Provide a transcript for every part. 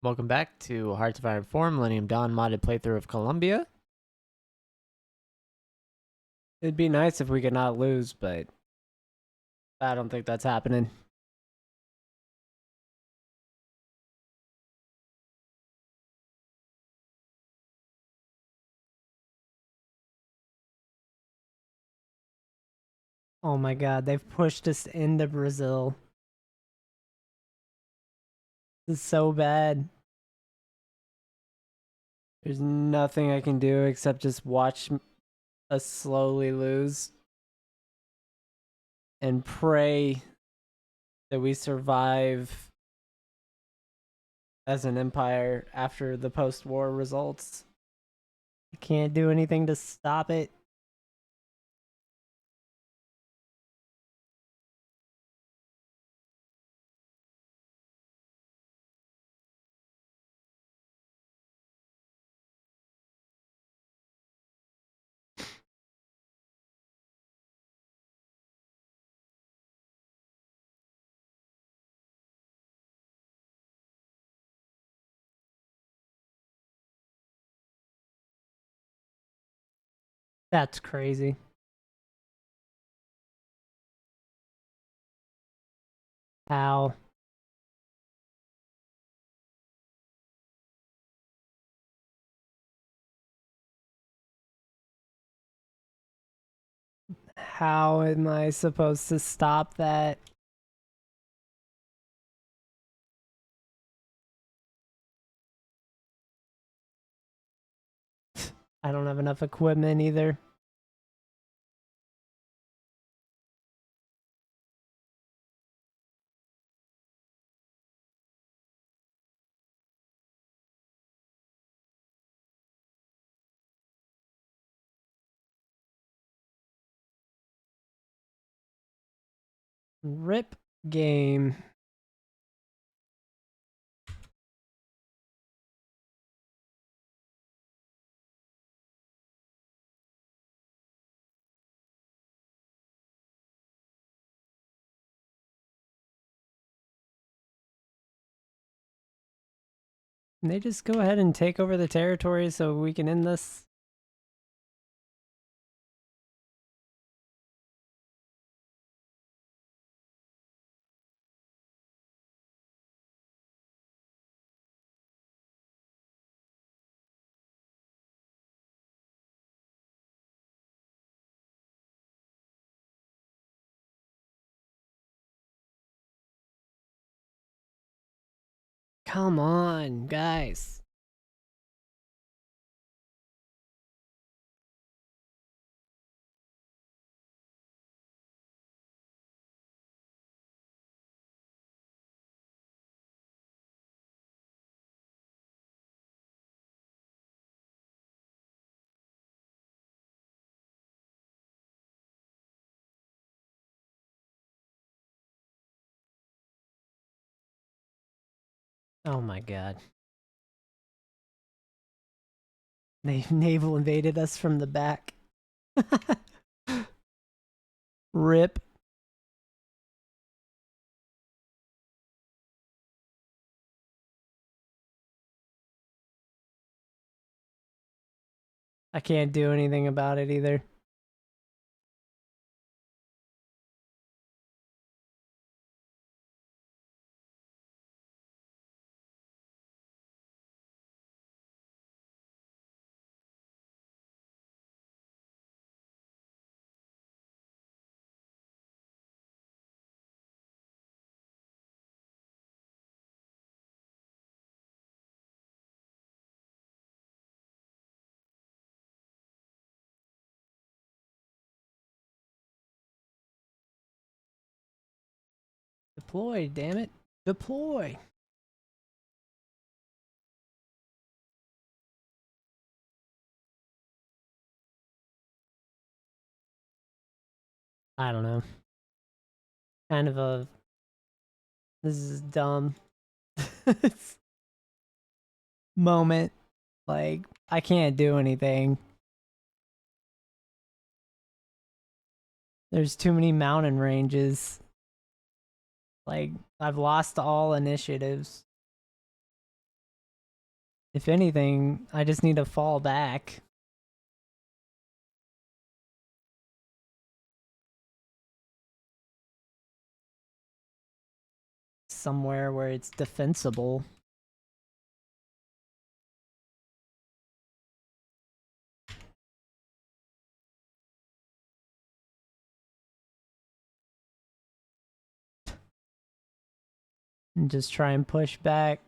Welcome back to Hearts of Iron 4 Millennium Dawn modded playthrough of Colombia. It'd be nice if we could not lose, but I don't think that's happening. Oh my god, they've pushed us into Brazil. This is so bad. There's nothing I can do except just watch us slowly lose and pray that we survive as an empire after the post-war results. I can't do anything to stop it. That's crazy. How? How am I supposed to stop that? I don't have enough equipment either. Rip game. Can they just go ahead and take over the territory so we can end this? Come on, guys. Oh my god. They naval invaded us from the back. Rip. I can't do anything about it either. Deploy, damn it. Deploy. I don't know. Kind of a... This is dumb. Moment. Like, I can't do anything. There's too many mountain ranges. Like, I've lost all initiatives. If anything, I just need to fall back. Somewhere where it's defensible. And just try and push back.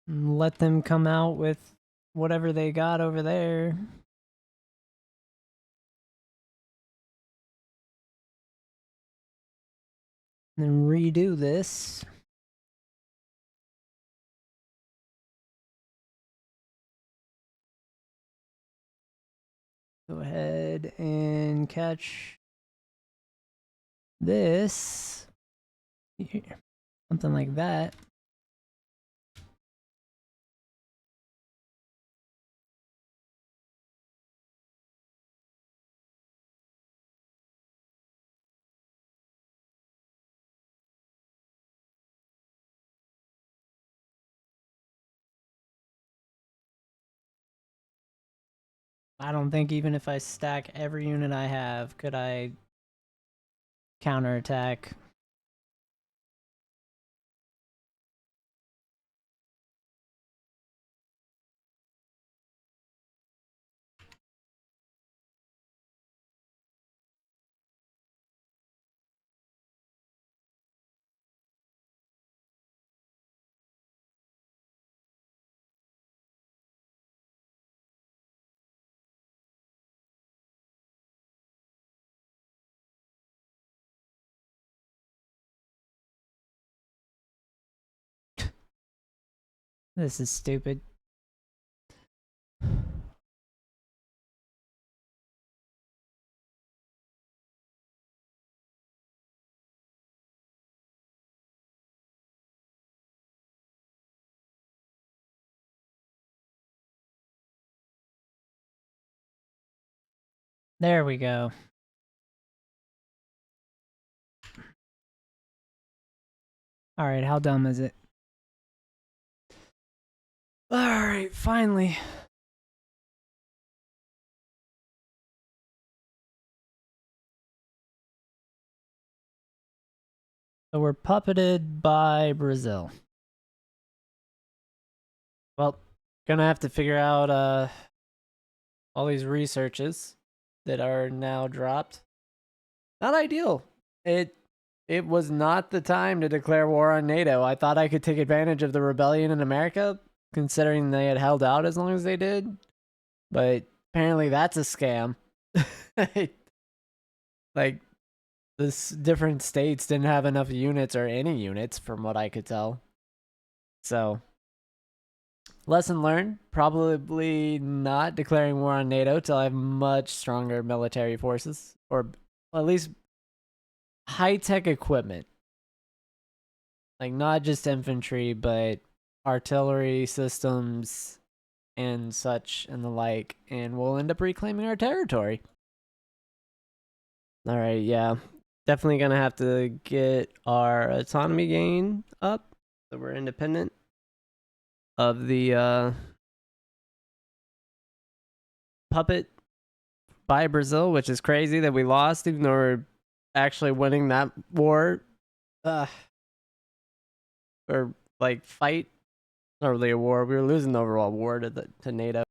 And let them come out with whatever they got over there. And then redo this. Go ahead and catch this. Something like that. I don't think even if I stack every unit I have, could I counterattack. This is stupid. There we go. Alright, how dumb is it? Alright, finally. So we're puppeted by Brazil. Well, gonna have to figure out all these researches that are now dropped. Not ideal. It was not the time to declare war on NATO. I thought I could take advantage of the rebellion in America, considering they had held out as long as they did. But apparently that's a scam. Like, this different states didn't have enough units or any units from what I could tell. So, lesson learned, probably not declaring war on NATO till I have much stronger military forces, or at least high-tech equipment. Like, not just infantry, but artillery systems and such and the like, and we'll end up reclaiming our territory. Alright, yeah. Definitely gonna have to get our autonomy gain up so we're independent of the puppet by Brazil, which is crazy that we lost, even though we're actually winning that war. Or like fight. Not really a war. We were losing the overall war to NATO.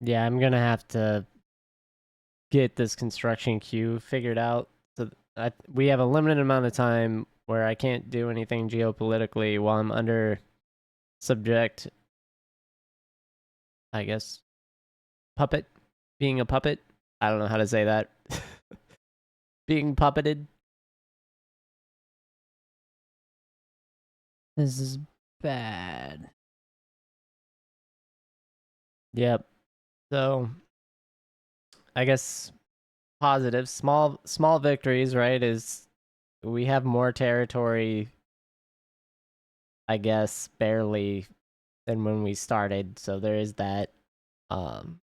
Yeah, I'm gonna have to get this construction queue figured out. So we have a limited amount of time where I can't do anything geopolitically while I'm under subject, I guess, puppet, being a puppet. I don't know how to say that. Being puppeted. This is bad. Yep. So, I guess positives, small victories, right? Is we have more territory I guess, barely than when we started. So there is that. Um,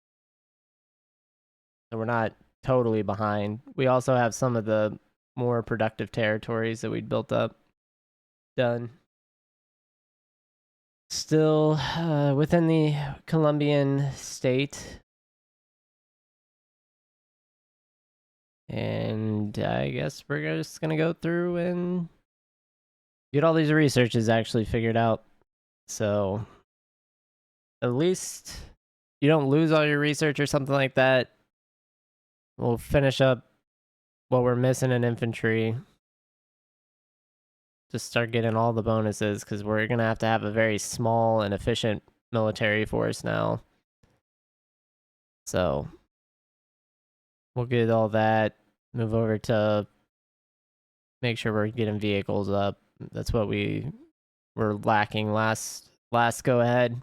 so we're not totally behind. We also have some of the more productive territories that we'd built up done. Still within the Colombian state. And I guess we're just going to go through and get all these researches actually figured out. So at least you don't lose all your research or something like that. We'll finish up what we're missing in infantry. Just start getting all the bonuses because we're going to have a very small and efficient military force now. So we'll get all that. Move over to make sure we're getting vehicles up. That's what we were lacking last go ahead.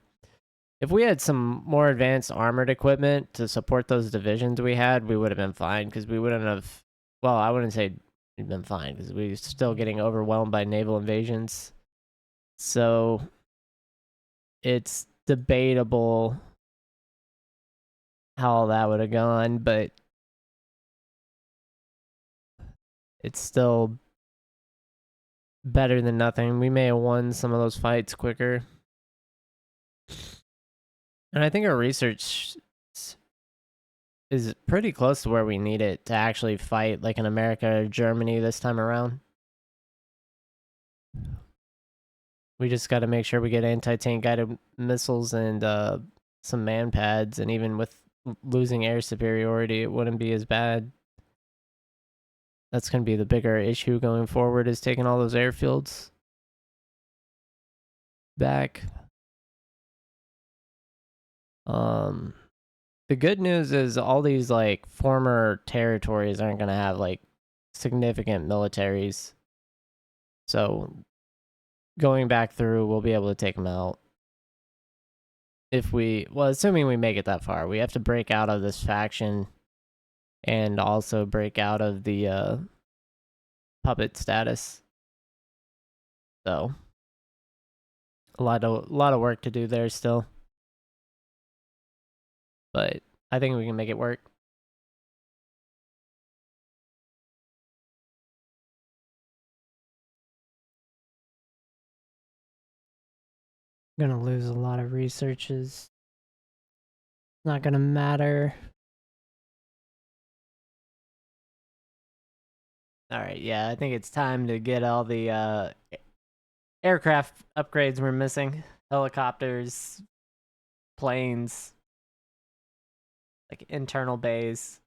If we had some more advanced armored equipment to support those divisions we had, we would have been fine because we wouldn't have. Well, I wouldn't say we'd been fine because we were still getting overwhelmed by naval invasions. So it's debatable how that would have gone, but it's still better than nothing. We may have won some of those fights quicker. And I think our research is pretty close to where we need it to actually fight like in America or Germany this time around. We just got to make sure we get anti-tank guided missiles and some man pads, and even with losing air superiority, it wouldn't be as bad. That's going to be the bigger issue going forward, is taking all those airfields back. The good news is all these like former territories aren't going to have like significant militaries. So going back through, we'll be able to take them out. If we, well, assuming we make it that far, we have to break out of this faction and also break out of the puppet status. So a lot of work to do there still. But I think we can make it work. I'm gonna lose a lot of researches. Not gonna matter. All right, yeah, I think it's time to get all the aircraft upgrades we're missing. Helicopters, planes, like internal bays.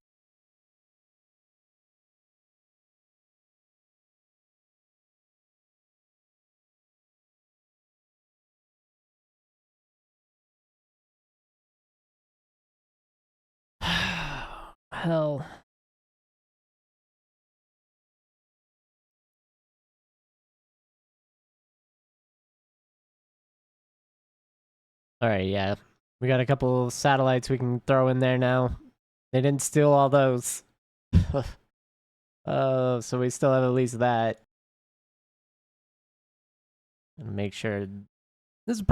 Hell. All right, yeah. We got a couple satellites we can throw in there now. They didn't steal all those. So we still have at least that. And make sure this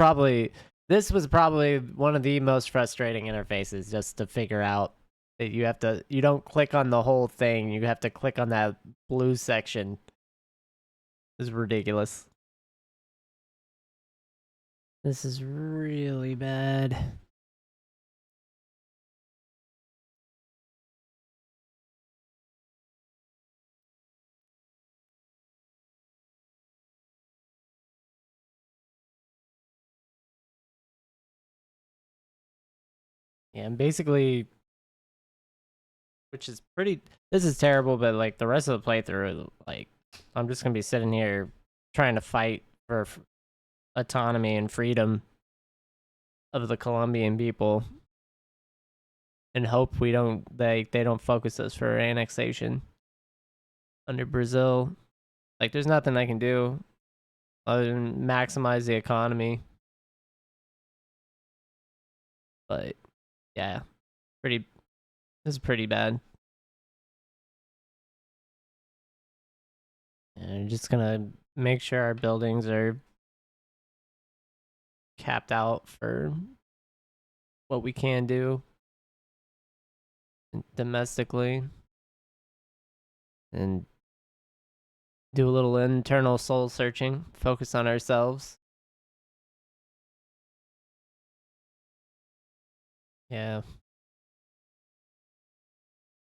was probably one of the most frustrating interfaces, just to figure out that you don't click on the whole thing, you have to click on that blue section. This is ridiculous. This is really bad. Yeah, and basically, which is pretty, this is terrible, but like the rest of the playthrough, like I'm just gonna be sitting here trying to fight for autonomy and freedom of the Colombian people, and hope they don't focus us for annexation under Brazil. Like there's nothing I can do other than maximize the economy. But yeah, pretty this is pretty bad. And I'm just gonna make sure our buildings are capped out for what we can do domestically, and do a little internal soul searching, focus on ourselves. Yeah.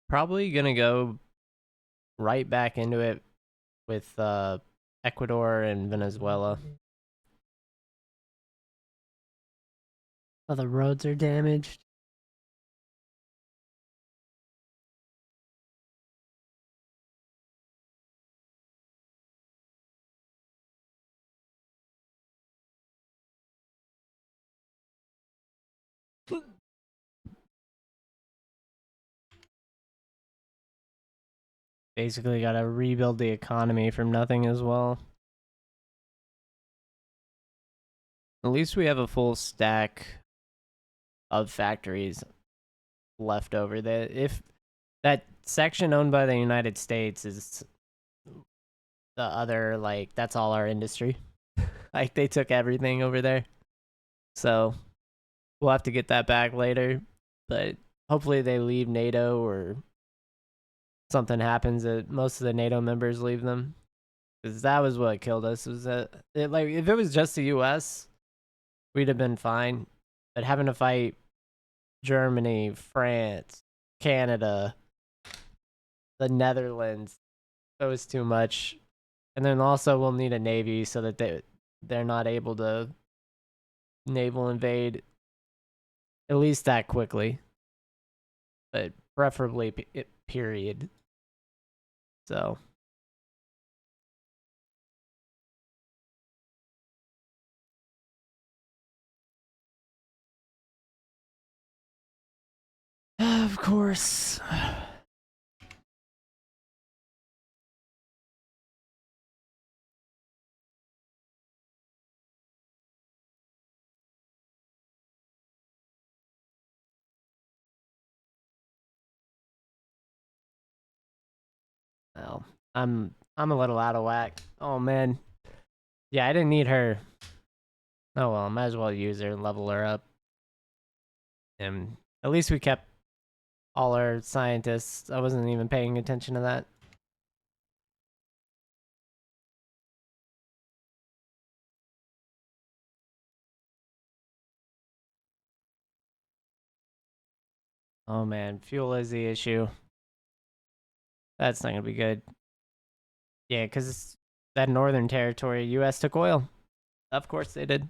Probably gonna go right back into it with Ecuador and Venezuela. Oh, the roads are damaged. Basically, got to rebuild the economy from nothing as well. At least we have a full stack of factories left over. That if that section owned by the United States is the other, like that's all our industry. Like they took everything over there, so we'll have to get that back later. But hopefully they leave NATO or something happens that most of the NATO members leave them. Because that was what killed us. Was that like if it was just the U.S., we'd have been fine. But having to fight Germany, France, Canada, the Netherlands, that was too much. And then also we'll need a navy so that they're not able to naval invade at least that quickly, but preferably period. So of course. Well, I'm a little out of whack. Oh man. Yeah, I didn't need her. Oh well, might as well use her and level her up. And at least we kept all our scientists. I wasn't even paying attention to that. Oh man, fuel is the issue. That's not gonna be good. Yeah, because that northern territory, U.S. took oil. Of course they did.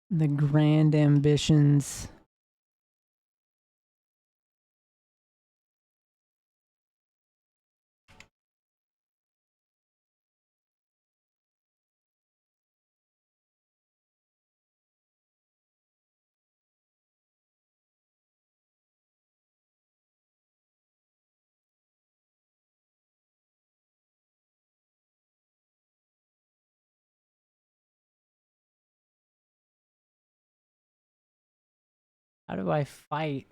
The grand ambitions. How do I fight?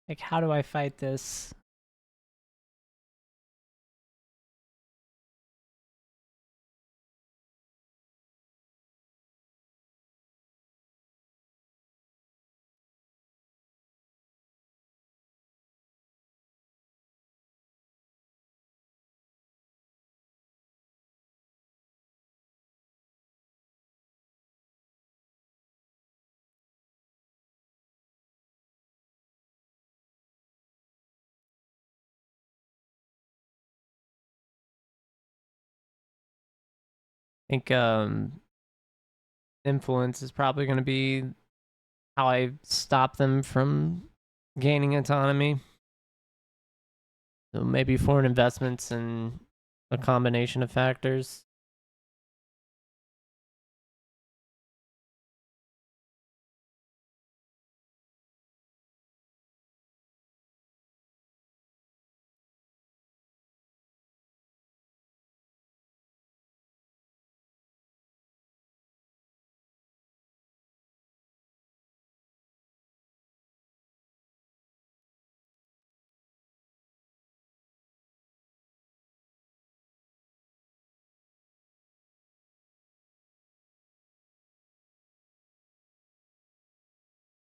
Like, how do I fight this? I think influence is probably going to be how I stop them from gaining autonomy. So maybe foreign investments and a combination of factors.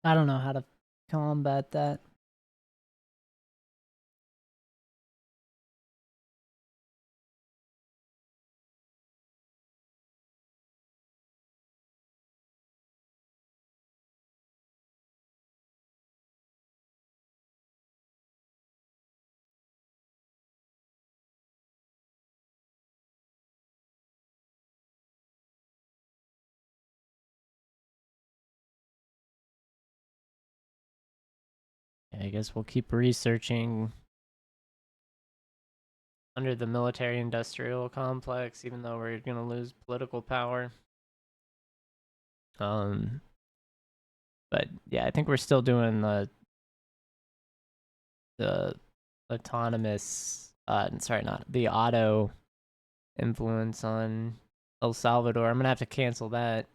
I don't know how to combat that. I guess we'll keep researching under the military industrial complex, even though we're going to lose political power. Um, but yeah, I think we're still doing the autonomous, sorry, not the auto influence on El Salvador. I'm gonna have to cancel that.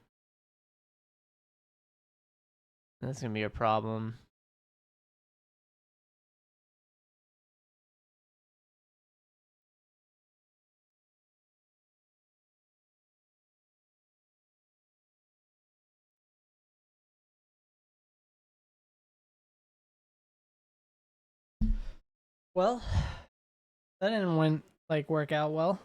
That's gonna be a problem. Well, that didn't work out well.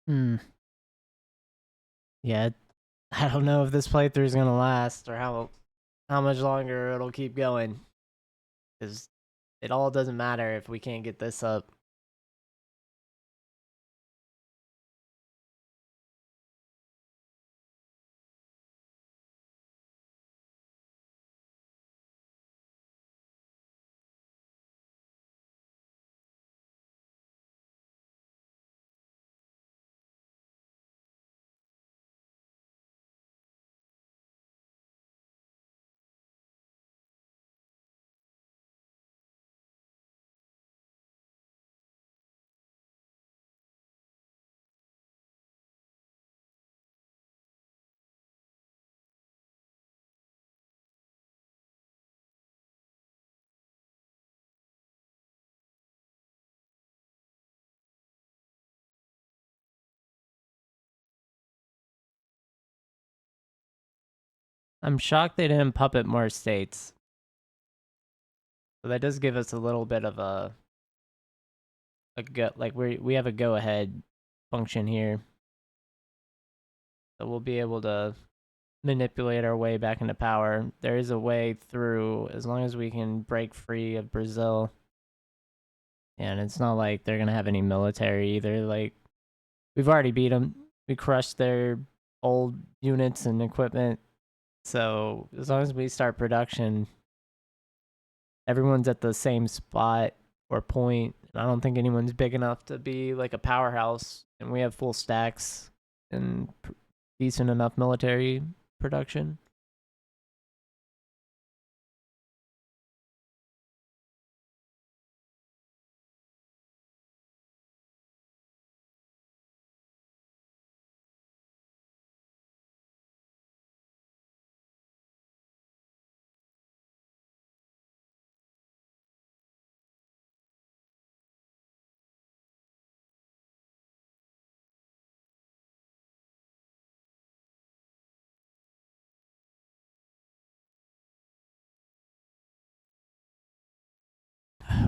Hmm. Yeah, I don't know if this playthrough is gonna last or how much longer it'll keep going. Because it all doesn't matter if we can't get this up. I'm shocked they didn't puppet more states. So that does give us a little bit of a go, like we have a go ahead function here. So we'll be able to manipulate our way back into power. There is a way through as long as we can break free of Brazil. And it's not like they're gonna have any military either. Like we've already beat them. We crushed their old units and equipment. So as long as we start production, everyone's at the same spot or point. I don't think anyone's big enough to be like a powerhouse, and we have full stacks and decent enough military production.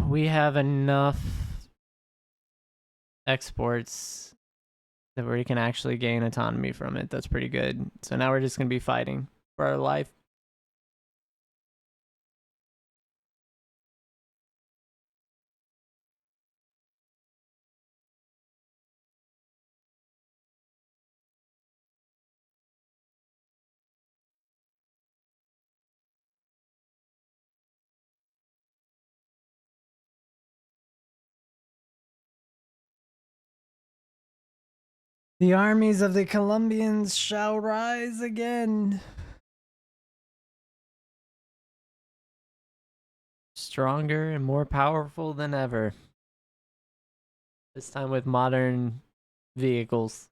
We have enough exports that we can actually gain autonomy from it. That's pretty good. So now we're just gonna be fighting for our life. The armies of the Colombians shall rise again. stronger and more powerful than ever. This time with modern vehicles.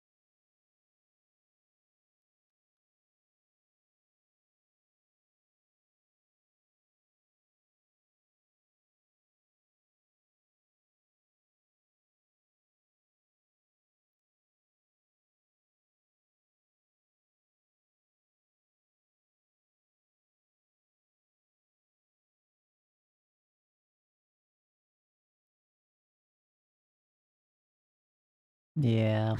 Yeah.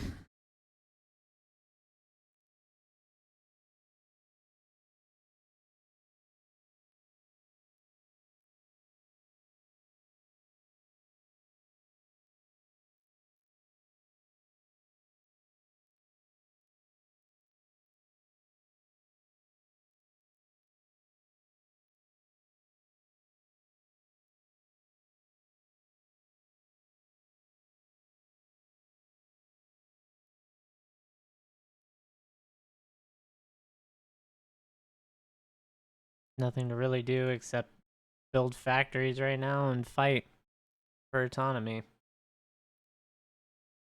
Nothing to really do except build factories right now and fight for autonomy.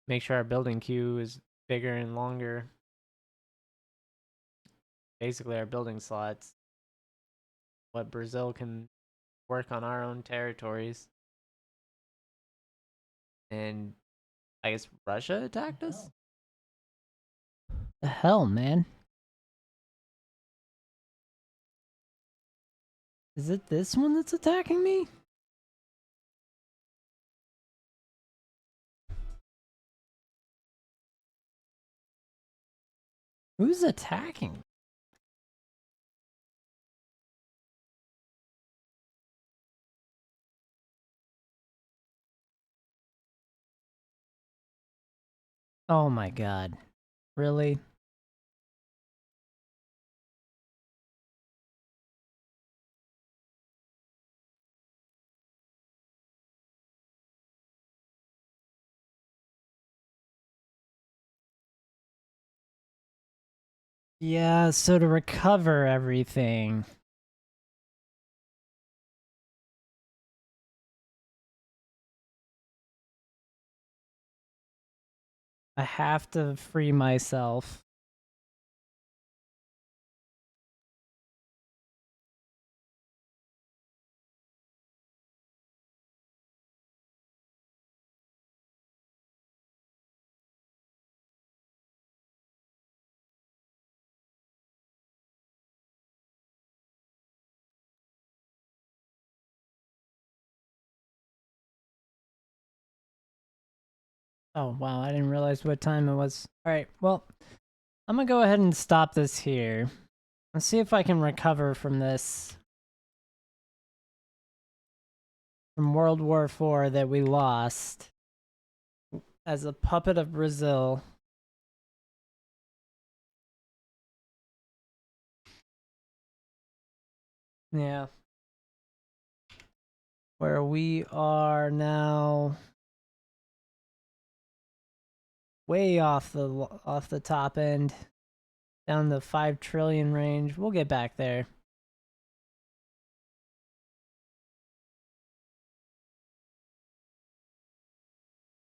Make sure our building queue is bigger and longer. Basically, our building slots. What Brazil can work on our own territories. And I guess Russia attacked us? The hell, man? Is it this one that's attacking me? Who's attacking? Oh my god. Really? Yeah, so to recover everything, I have to free myself. Oh, wow, I didn't realize what time it was. Alright, well, I'm gonna go ahead and stop this here. Let's see if I can recover from this. From World War IV that we lost. As a puppet of Brazil. Yeah. Where we are now way off the top end, down the 5 trillion range. We'll get back there.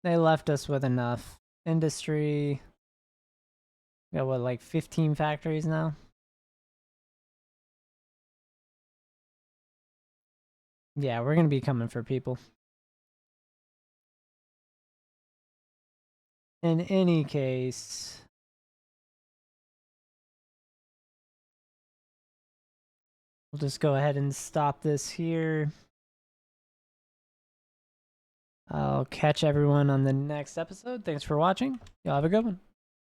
They left us with enough industry. We got what, like 15 factories now? Yeah, we're gonna be coming for people. In any case, we'll just go ahead and stop this here. I'll catch everyone on the next episode. Thanks for watching. Y'all have a good one.